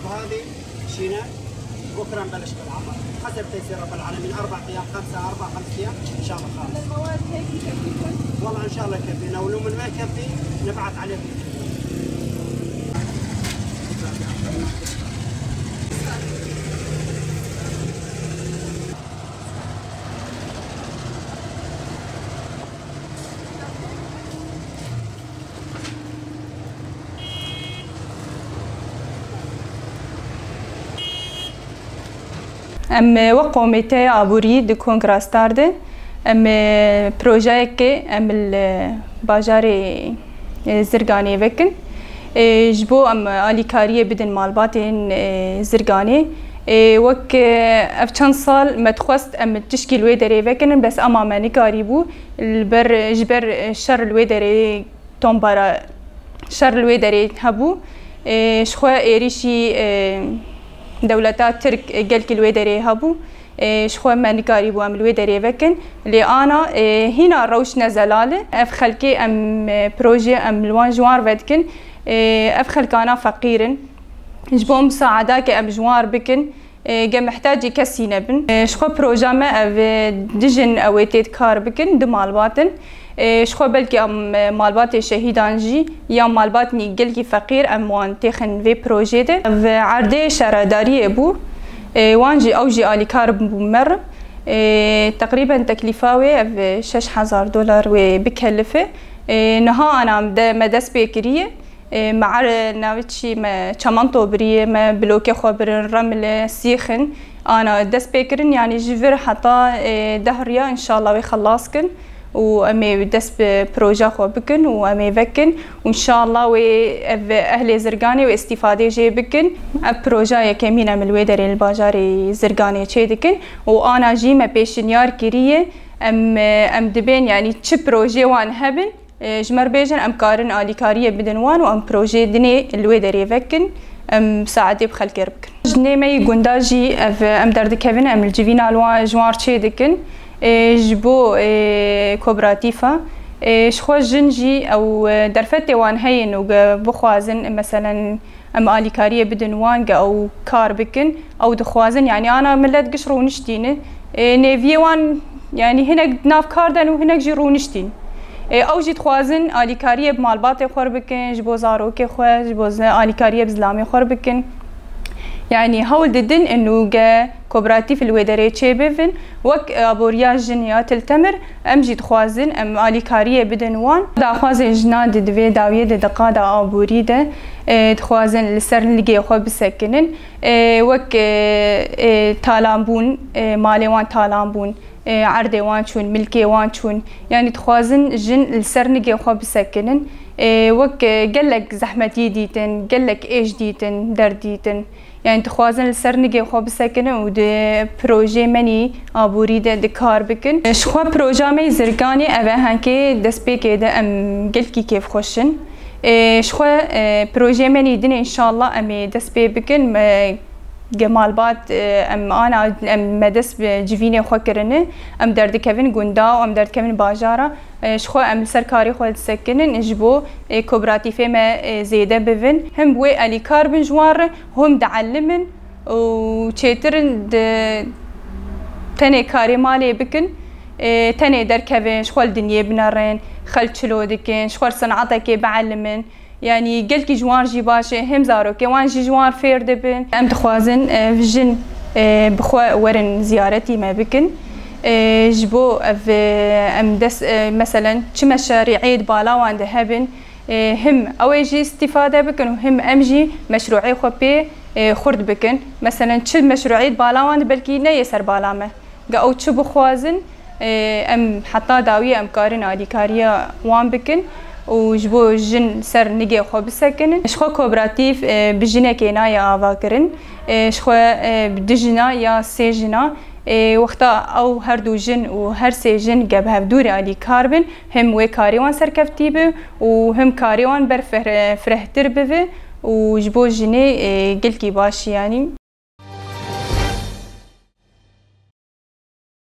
هذه شينا بكره نبلش بالعمل حسب تيسير رب العالمين. 4 ايام 5 ايام ان شاء الله خالص. المواد هيك يكفيكم؟ والله ان شاء الله يكفينا، ولو من ما يكفي نبعث عليكم. وقو ميتي عبوري دي كونغراستارد بروجايك الباجاري زرقاني وكن جبو آليكارية بدن مالباتين زرقاني وك افچان سال متخوست تشكي الويدري وكن بس اما نكاري بو البر جبر شر الويدري تومبارا شر الويدري هبو شخوا ايريشي دولتات ترك قال كل ويدري هبو شخوا مانيكاري بو ام الويدري وكن اللي انا هنا روش نزلاله اف خلكي ام بروجي ام الوان جوار ودكن اف خلكانا فقيرن جبو مساعداك ام جوار بكن جا محتاج كسي نبن شخوا بروجا ما اف دجن اويتيت كار بكن دمالباتن شخوا بلكي ام مالبات شهيدان جي يا مالباتني قلكي فقير ام وان تخن في بروجي ده عرضي شراداري ابو وانجي اوجي الي كارب مر تقريبا تكلفاوي في 6000 دولار وبكلفه نها انا مدس بكريه مع ناوتشي ما چمانتو بريه ما بلوكي خبر الرمل سيخن انا دس بكرن يعني جفر حتى دهريا ان شاء الله ويخلصكن وامي دس بروجا خو بكن وامي فكن وان شاء الله واهل زرقاني واستفاده جي بكن بروجا يكمينا من الويدري الباجاري زرقاني تشيدكن وانا جي ما بيشنيار كريه ام دبين يعني تش بروجي وان هبن جمر بيجن ام كارن اليكاريه بدن وان وام بروجي دني الويدري فكن ام ساعدي بخلك ربكن جني مي غونداجي ام درد كيفن ام الجيفينا الوان جوار تشيدكن جبو كوبراتيفا شخوا جنجي او درفتي وان هين وبخوازن مثلا ام اليكاريه بدن وان او كار بكن او دخوازن يعني انا ملت قشرو نشتين نيفي وان يعني هنا ناف كاردن وهنا جيرو نشتين او جيت خوازن اليكاريه بمالباتي خور بكن جبو زاروكي خو جبو اليكاريه بزلامي خور بكن يعني هول ددن انه جا كوبراتيف الويدري تشيبفن وك ابوريا جنيا تلتمر ام جيت خوازن ام اليكاريه بدن وان دا خوازن جنا ددوي داويه دقادا ابوريده تخوازن لسر لقي خو بسكنن وك تالامبون مالي وان تالامبون عردي وان شون ملكي وان شون يعني تخوازن جن لسر لقي خو بسكنن وك قالك زحمتي ديتن قالك ايش ديتن درديتن يعني تخوازن السرنجي خو بسكن ودي بروجي مني ابوري ده كار بكن شخوا بروجا مي زرقاني اوه هنكي دسبيكي ده ام قلكي كيف خوشن شخوا بروجي مني دني ان شاء الله امي دسبي بكن جمال بات ام انا ام مدس جيفيني خو كرنه ام درد كيفن غوندا ام درد كيفن باجارا شخو ام سركاري خو تسكنن جبو كوبراتيف ما زيده بفن هم بوي الي كاربن جوار هم دعلمن وتشيترن تاني كاري مالي بكن تاني در كيفن شخو الدنيا بنرن خلچلو دكن شخو صنعتك بعلمن يعني قلكي جوار جي باشا هم زاروكي وان جي جوار فير دبن ام تخوازن فجن بخوا ورن زيارتي ما بكن جبو ام دس مثلا چ مشاريع بالا وان دهبن هم اويجي استفاده بكن وهم امجي مشروعي خو بي خرد بكن مثلا چ مشروعي بالا وان بلكي نه يسر بالامه او چ بخوازن ام حتى داويه ام كارن اليكاريه وان بكن وجبو جن سر نجي خو بسكن شخو كوبراتيف بجنا كينايا افاكرن شخو بدجنا يا سيجنا وقتا او هر دو جن و هر سي جن جاب هفدوري علي كاربن هم وي كاريوان سركفتيبه وهم كاريوان بر فرهتر بفه وجبو جني قلكي باش يعني